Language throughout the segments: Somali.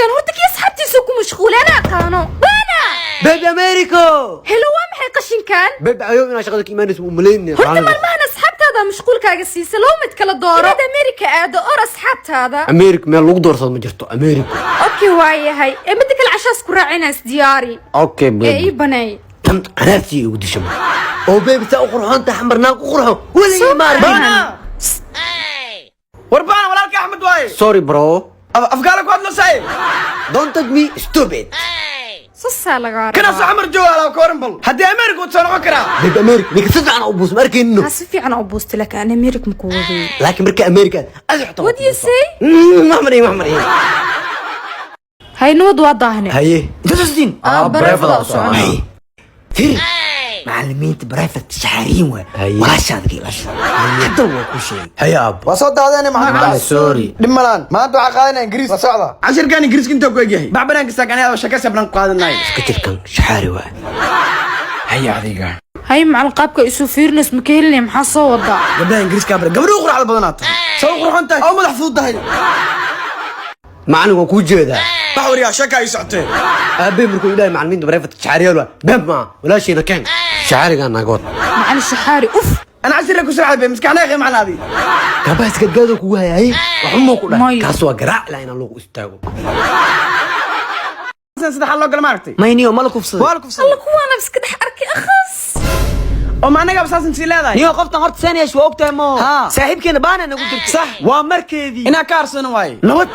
كان هورتك يا صاحبتي سوكو مشغول انا قانو بانا بيبي امريكا هلو محي قشين كان بيبي عيوب انا شغلك ايمان اسمه مليني هورتا مالمانا صاحبت هذا مشغول كاغا سيسه لو متكلا دورو هذا امريكا ادو اور صاحبت هذا امريكا مeel lagu doorsado ma jirto امريكا اوكي واي هاي بدك العشاء اسكو راعينا دياري اوكي بيبي اي بني تم نفسي ودشم او بيبي تا قرحونتا حمرناك قرحو ولا ما بانا وربانا ولالك احمد واي سوري برو افقالك واد نساي don't touch me stupid صصا لغارة كنا سحمر جوا على كورنبل حدي امريكا وتصنعوا كرا بيبي امريكا نيك صدق انا ابوس مركي انه اسفي انا ابوست لك انا امريك مكوذي لكن مركي امريكا ازحط what you say محمري هاي نود وضعنا هاي انت تسدين بريفت هاي تيري معلمين برايفت شحارين واشاد حتى هو كل شيء هيا اب وصوت هذا انا معك سوري دملان ما انتو عقالنا انجليز وصعده 10 كان انجليز كنت كوجهي بعبنا قسك انا شكاسه بلان قادناي كتر كان شحاري واحد هيا هذيك هاي مع القابك يسو فيرنس مكيلني محصه وضع قبل انجليز كابر قبل يقرا على البدنات سو قروح انت او مدح فوض هاي معنى وكو جيدا بحوري يا شكا يسعتين ابي مركو الهي معلمين برايفت شحاري ولا باب ما ولا شيء كان شحاري كان ناقود مع الشحاري اوف انا عسير لك وسرعه بي مسكنا اخي معنا هذه كباس قدادو كو هي وحمو كو ماي. كاسوا قراع لا انا لو استاغو صدح الله قال ما ركتي ماينيو مالكو فصل والك فصل الله كوانا بس كده حركي اخص وما انا قبل اساس نسيل نيو قفت هورت ثانيه شو وقتها مو ها. صاحبكينا بانا انا قلت صح. ومركدي انا كارسن واي نوت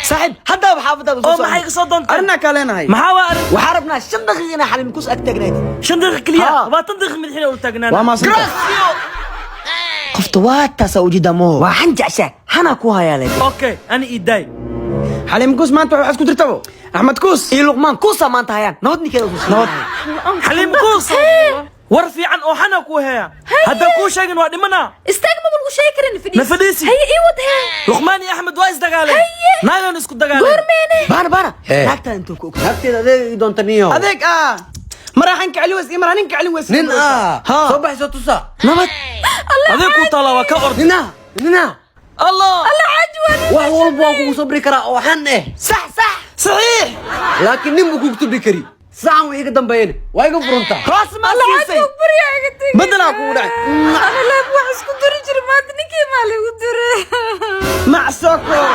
صاحب حدا بحافظها بس ما حيق صدنت ارنا كالينا هاي محاور وحاربنا 5 دقيقه حلم كوس اكتغنادي شندق كليا ها. ما تندق من الحين ولتقنا وما صدق قفت واتا سوجي دمو وحنجعشه حنا كو هيا اوكي انا ايداي حليم كوس ما انتو اسكو درتو احمد كوس اي لقمان كوسا ما انت هيا نودني كده نود حليم كوس ورفي عن اوحنا كوها هذا كو شيغن وادي منا استاغ ما بلغو شاكرين فديس نفديسي هي اي ودها لقماني احمد وايز دغالي نايلون اسكو دغالي غورميني بانا ناكتا انتو كوك ناكتا هذا دون تنيو هذيك مراحنك علوس مراحنك علوس نين ها صبح سوتوسا نمت هذا كو طلبه كورد نينا الله الله عجوان وهو بوكو صبري كرا وحن صح صحيح لكن نمو كوك تبي كري ساعه ويك دمبين وايغو فرونتا راس ما الله سيسي عجوان بريا قلت بدنا كو دحي انا لا بوحس كدري جرمات نكي مالي ودري مع سكر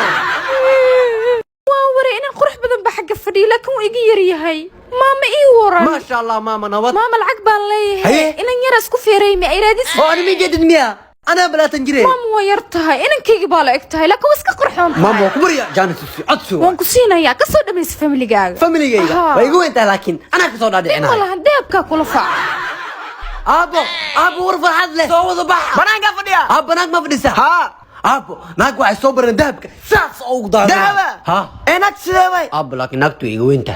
واوري انا قرح بدن بحق فدي لكن ويغي يريهي ماما اي ورا ما شاء الله ماما نوت ماما العق بان ليهي هي. انا يرا اسكو فيريمي اي راديس انا مي جدد ميا انا بلا تنجري ماما ويرتهاي انا كيغي بالا اكتهاي لكن واسكا قرحون ماما كبريا جانت عدسو وان كسينايا كسو دميس فاميليغاغا فاميلي جاي وايغو انت لكن انا كسو دادعنا والله ديبكا كل فاع ابو ورفع حد له سو وضع بحر بنان فديا بناك ما فديسا ها ابو ناك واحد صبر دهبك ساس او ضار دهبة ها انك سيوي ابو لكن ناك تويغو انت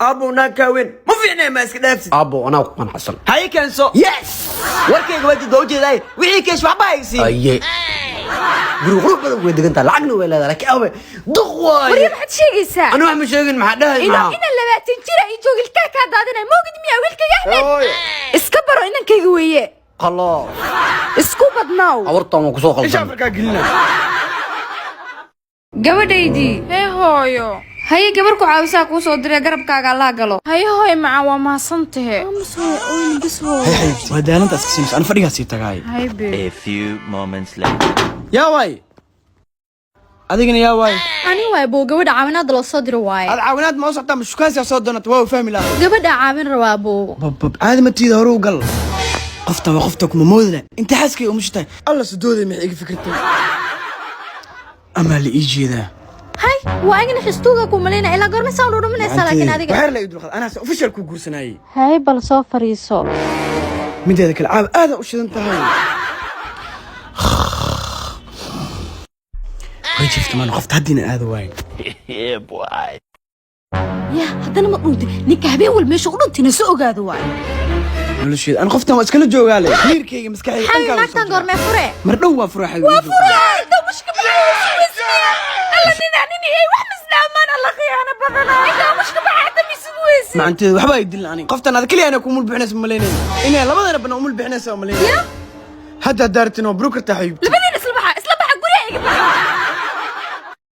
ابو ناكاوين ما في عنا ماسك نفسي ابو انا كمان حصل هاي كنسو يس warkayga waa dawjeeday wixii keesh waxba haysi اي غرو بدو ودغنت لعقنا ولا لكن ابي دقواي وريم حد شيغيسا انا ما شيغين ما دهي إذا إنا لباتين جرا يجوغ الكاكا دادنا موجد ميا ويلك يا أحمد اسكبروا إنا كيغوية خلاص اسكو بدناو عورتهم وكسو ايش خلصان افريكا قلنا gabadhaydii hee hooyo haye gabarku caawisaa kuu soo diray garabkaaga laa galo haye hooyo maca waa mahadsantahe هي ودانا انت اسكسينس انا فريقها سي تغاي A few moments later يا واي adigina yaa waay ani waay boo gabadha caawinaad loo soo diro waaye aad caawinaad ma socota ma shukaansi soo doonat waa fahmi lahaa gabadha caawin rabaa boo bab caadi ma tiida hore u gal qofta kuma moodna inta xaskay u mushtaay alla sidooday ma iga fikirtay ama la ii jeedaa hay waa igna xistuuga ku maleena ilaa goorma soo dhuruminaysa laakiin adiga waxaar la idul ana official ku guursanayay hay bal soo fariiso mideeda kale caab aad u shidan tahay وجفت ما نخفت هدينا هذا واين Yeah boy يا haddana ma dhunti ninka habeen wal meesha u dhuntina soo ogaado waay noloshii aan qoftan waa iskala joogaa leh xiriirkayga maskaxdayda hay naagtan goorma fure mar dhow waa furaxay waa fure da mushkil alla nini ay wax mislaamaan alla khiyaana badana ida mushkil baada misweesi ma anteed waxba ay dilna ani qoftan aad kaliya ana ku mul bixinayso maleynay inay labadana bana umul bixinayso maleynay hadda daartino broker taxayib labadina isla baxa guriga iga baxa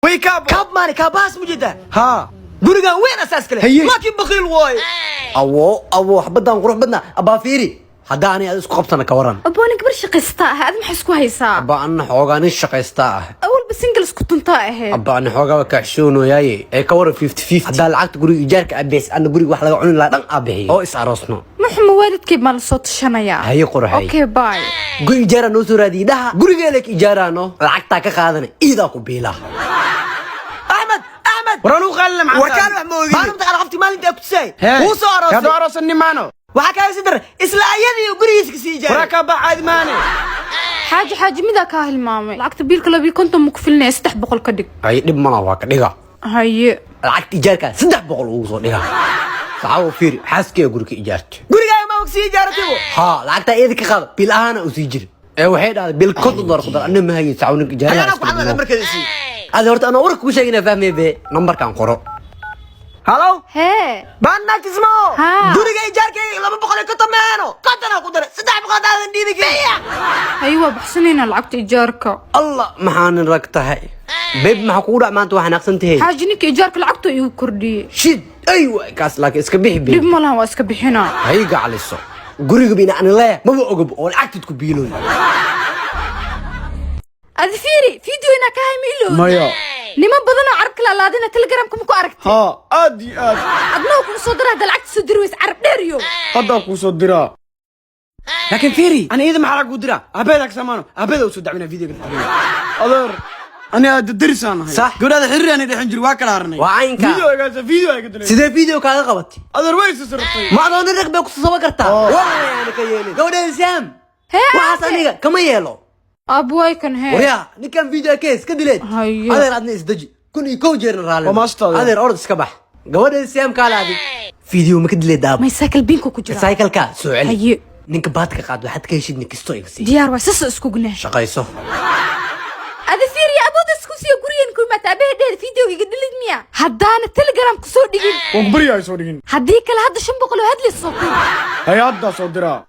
way مي كاب ماني كاباس مجده ها قرقان وين اساس كله هي. لكن بخيل واي ابو حبدان قروح بدنا ابا فيري هداني اسكو قبطنا كوران أبونا كبر شقيستا هذا ما حسكو هيسا ابا انا حوغان شقيستا أول بس إنجلس كنت أهل ابا انا حوغا كعشونو ياي اي كور 50 هدا لعقت قري ايجارك ابيس انا قري wax laga cuni la dhan abahay oo is aroosno محمد والدك ما لصوت الشنايا هي قرحي أوكي باي قري ايجارا نو سو رادي دها قريgeelek ijaarano lacagta ka qaadan iida ku biila احمد ورانو قال مع وكان محمود ما انت عرفتي مال انت كنتساي هو سو كادو aroosay أرسني معنا waxa ka sidar isla ayadii gurigiisa sii jaaray وراك بعد ماني حاجة ماذا كاهل مامي لعقت بيلك لو كنتم مكفلنا يستح بقول كدك ay dhib mana waa ka dhiga هاي lacagta ijaarka 300 ugu soo dhiga saxaw fiir xaaskee guriga ijaartay guriga ma og sii ijaartay ha lacagta iyada ka qaad bil ahaan u sii jir ee waxay dhaaday bil kod door qadar anna ma hayin saawnik ijaarada ana ku hadla markaasi ada horta ana warka ku sheegina fahmay be numberkan qoro halo هي baanna kismo ها. guriga ijaarka 200 ka tameeno qadana ku dar 300 aadan dhiibi fiya أيوة بحسنين لعقت إيجارك الله maxaan ragtahay beeb ma ku dhac maanta waxaan aqsantahay حاجة نيك إيجارك لعقته يو كردي shid aywa kaas laakiin iska bixi دب مالها واسك بحنا hay gacaliso guriga bina aan leeyahay maba ogab oo lacagtid ku biiloy أذفيري فيديو هنا كاهي ميلو مايا نما بدنا عرك لا لادنا تلجرام كم كو عركت ها ادي أدناو كم صدر هذا العكس صدرويس عرب ديريو هذا كوسو درا لكن فيري انا اذا ما حرق ودرا ابيدك سمانو ابيدو سو دعونا فيديو اذر انا درس انا صح. قول هذا حري انا دحين جري واكل هرني waa aynka فيديو يا فيديو يا قدر sidee video kaaga qabatay اذر ويس سرتي ma adoon raqbe ku soo kartaa wallahi aan ka yeelin gabadha Sam waxaas aniga kama yeelo أبوي كان هي wariya ninkan video case ka dileed Hayo. adeer adna isdaji kun iyo kow jeer raali Waa maastada. adeer orod iska bax gabadha Sam kaalaadi video ma ka dileed daab ما يساكل بينكو كجرا cycle-ka soo celi هي ninka baadka qaad waxaad ka heshid ninkisto iga sii ديار واسس اسكو قلنا shaqayso أذفيري أبو دسكوسي قريان كل ما تابعه ده فيديو يقدلك ميا هدانا تلجرام كسو دقين وكبري يا سودين هديك هذا شنبقلو هدلي الصوت هي هذا صدرا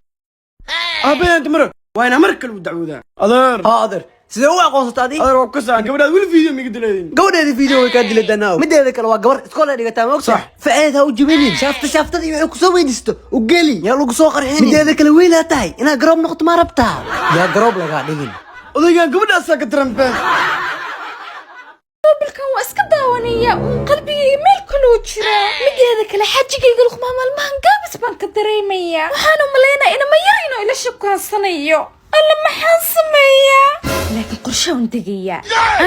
ابي انت مرك وين مركل ودعوده اذر adeer sidee u aqoonsatay adiga اذر وكسان قبل ولا فيديو ما قدرين gabadheeda video way ka dileed danaaw mideeda kale waa gabar iskool ay dhigataa ma ogtahay faceed ha u jibinin shaaftada iyo ku soo weydiisto u geli yaa lagu soo qarxin mideeda kale weylaa tahay inaa garoob noqoto ma rabtaa yaa garoob laga dhigin odaygan gabadha asaga trampen بالكان واسك داونية وقلبي ميل كلو جرا مديدا كلا حاجيga iga luqmaa maalmahan gaabis baan ka dareemaya waxaan u maleynaa in ma yarino ila shaqaysanayo alla maxaan sameeyaa laakiin qorshe aan degaya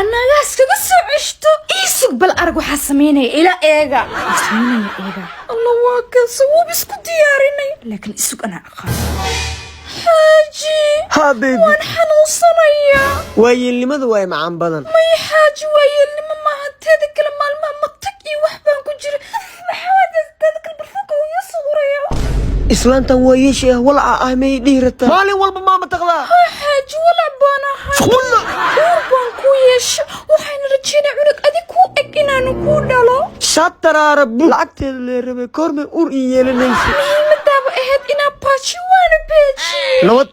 anaga iskaga soo ceshto isug bal arag waxa sameynaya ila eega alla waa ka soo isku diyaarinay laakiin isug ana aqaan حاجي ha baby waan xanuunsanayaa waayilnimadu way macaan badan may xaaji waayelnimo maaha teeda kale maalmaha matag iyo wax baan ku jira maxaa teeda kale barfuka uu ii sawiraya islaantan waa yeeshay walaca ah may dhiirata maalin walba maama taqdaa xaaji walac baan ahay uur baan ku yeesha waxayna rajeynaa cunug adig kuu eg inaanu kuu dhalo shataraara bul lacagteeda lee rabay koormay ur ii yeelanaysa muhiimadaaba ahayd inaa baaji waana beeji nabad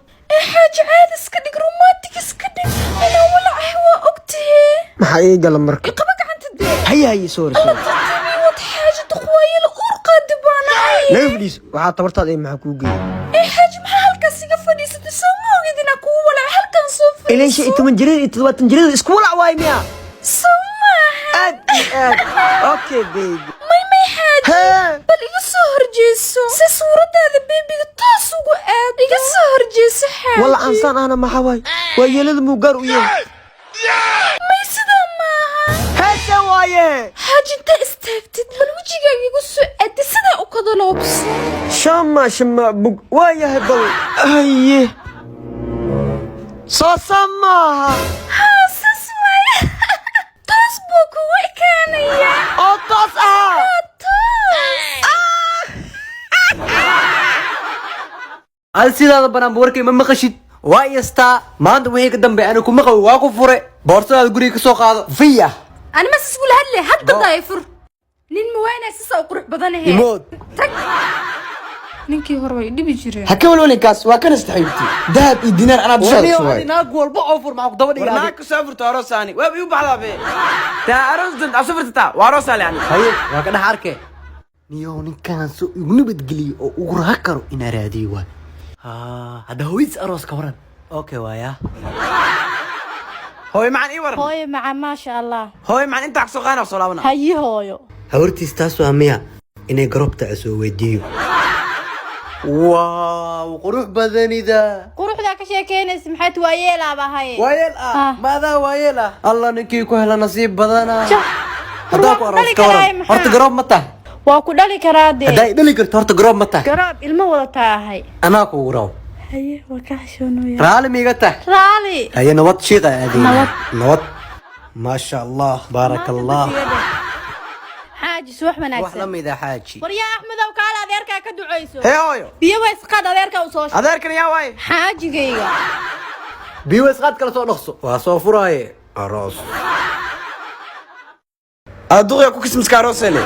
xaaji caadi iska dhig romantic iska dhig inaa walac ah waa ogtahee maxaa ii gala marka qaba gacanta dee haye soo tartiibi wad xaaji duqwaayala uur qaadi baan ahay laga fadhiis waxaa tabartaada ay maxaa kuu geeyay xaaji maxaa halkaas iga fadhiisatay soo ma ogid inaa kugu walac halkan soo ilan shay 10 jireed iyo 7 jireed isku walac waay miya soo maaha aad okay baby may xaaji bal iga soo horjeeso si suuradaada beebiga toos ugu aad iga soo horjeeso xaaji wala ansaan ana maxaa waay waa yeelada muu gaar u yahay may sidaa maaha heese waaye xaaji inta istaagtid bal wejigaaga igu soo aadi sidaa u kada loobsan shama bug waayahay bal haye soo samaaha haasas waaya toos buu kugu ekaanaya oo toos ah al sidaada banaan warkay ma maqashid waa yastaa maanta wixii ka dambe ana kuma qawi waa ku fure boorsadaada guriga ka soo qaado fiya أنا ما سأقول هلا حتى ضايفر لين موينة سيسا وقروح بدنه يموت تك ninkii hore way dhibi jireen ha ka walwalin kaas waa kana saxiibti dahab iyo dinaar anaa dushaada wani shubaay naag walba oo fur maxaa ku daba dhigaa naag ka soo furto aroosani waa iu baxdaa be taa aroos dad asufurta waa aroos yani haye waa ka dhex arkay niyo ninkaan soo igu nabadgeliyo oo ugu raac karo inaa raadiyo waay hadda hooyis aroos ka waran okay waaya hooy macaan ii waran hooyo maca maasha allah hooy macaan inta soo qaana soo laabana hayi hooyo hawartiis taas waa miya inay garobta soo weydiiyo waaw qurux badanida quruxda ka sheekeynaysa maxaad waayeelaaba haye waayeel ah maadaa waayeel ah allah ninkii ku hela nasiib badana haddaa ku aroos dhali ka waran karaa, horta garoob ma tahay waa ku dhali karaa dee haddaa i dhali karto horta garoob ma tahay garaab ilmo wadataa ahay anaa kugu raw haye waa ka xishoonoya raali miiga tahay raali haye nabad shiiqa aadeyna Nabad. nabad maasha allah baaraka allah xaaji subax wax la wanaagsan mid ah xaaji waryaa axmedow kaala adeerkaa ka ducayso hee hooyo biyo way isqaad adeerkaa u soo adeerkan yaa waay xaajigayga biyo isqaad kala soo dhaqso waa soo furaaye aroos aduqya ku kismiska aroosele